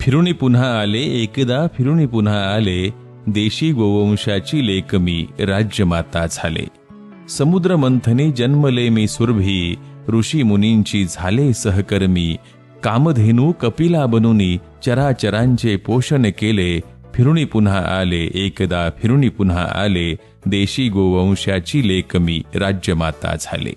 फिरुनी पुन्हा आले एकदा फिरुनी पुन्हा आले, देशी गोवंशाची लेक मी राज्यमाता झाले. समुद्र मंथने जन्मले मी सुरभी, ऋषी मुनींची झाले सहकर्मी. कामधेनू कपिला बनूनी चराचरांचे पोषण केले. फिरुनी पुन्हा आले एकदा फिरुनी पुन्हा आले, देशी गोवंशाची लेक मी राज्यमाता झाले.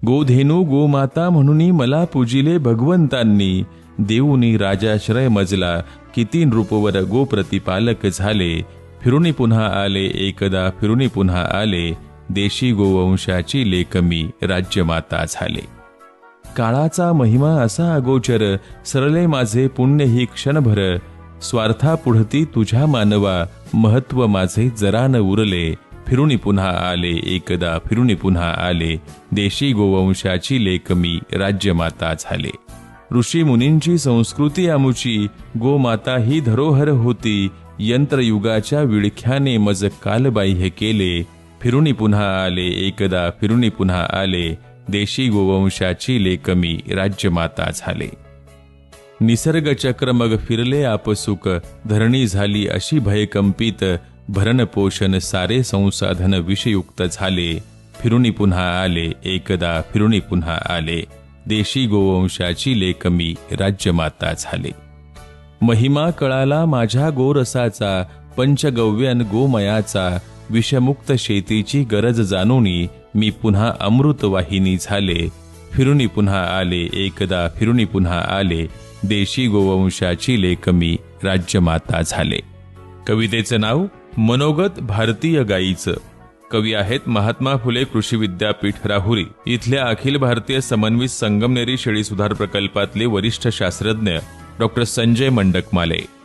गोधेनू गोमाता म्हणून मला पूजिले भगवंतांनी. देऊनी राजाश्रय मजला, किती नृपवर गोप्रतिपालक झाले. फिरुनी पुन्हा आले एकदा फिरुनी पुन्हा आले, देशी गोवंशाची लेक मी राज्यमाता झाले. काळाचा महिमा असा अगोचर, सरले माझे पुण्य ही क्षणभर. स्वार्था पुढती तुझ्या मानवा, महत्व माझे जरा न उरले. फिरुनी पुन्हा आले एकदा फिरुनी पुन्हा आले, देशी गोवंशाची लेक मी राज्यमाता झाले. ऋषी मुनींची संस्कृती आमुची, गोमाता ही धरोहर होती. यंत्रयुगाच्या विळख्याने मज कालबाह्य केले. फिरुनी पुन्हा आले एकदा फिरुनी पुन्हा आले, देशी गोवंशाची लेक मी राज्यमाता झाले. निसर्ग चक्र मग फिरले आपसुक, धरणी झाली अशी भयकंपित. भरण पोषण सारे संसाधन विषयुक्त झाले. फिरुनी पुन्हा आले एकदा फिरुनी पुन्हा आले, देशी गोवंशाची लेक मी राज्यमाता झाले. महिमा कळाला माझ्या गोरसाचा, पंचगव्यन गोमयाचा. विषमुक्त शेतीची गरज जाणूनी, मी पुन्हा अमृतवाहिनी झाले. फिरुनी पुन्हा आले एकदा फिरुनी पुन्हा आले, देशी गोवंशाची लेक मी राज्यमाता झाले. कवितेचं नाव मनोगत भारतीय गायीचं. कवी आहेत महात्मा फुले कृषी विद्यापीठ राहुरी इथल्या अखिल भारतीय समन्वित संगमनेरी शेळी सुधार प्रकल्पातले वरिष्ठ शास्त्रज्ञ डॉक्टर संजय मंडकमाले.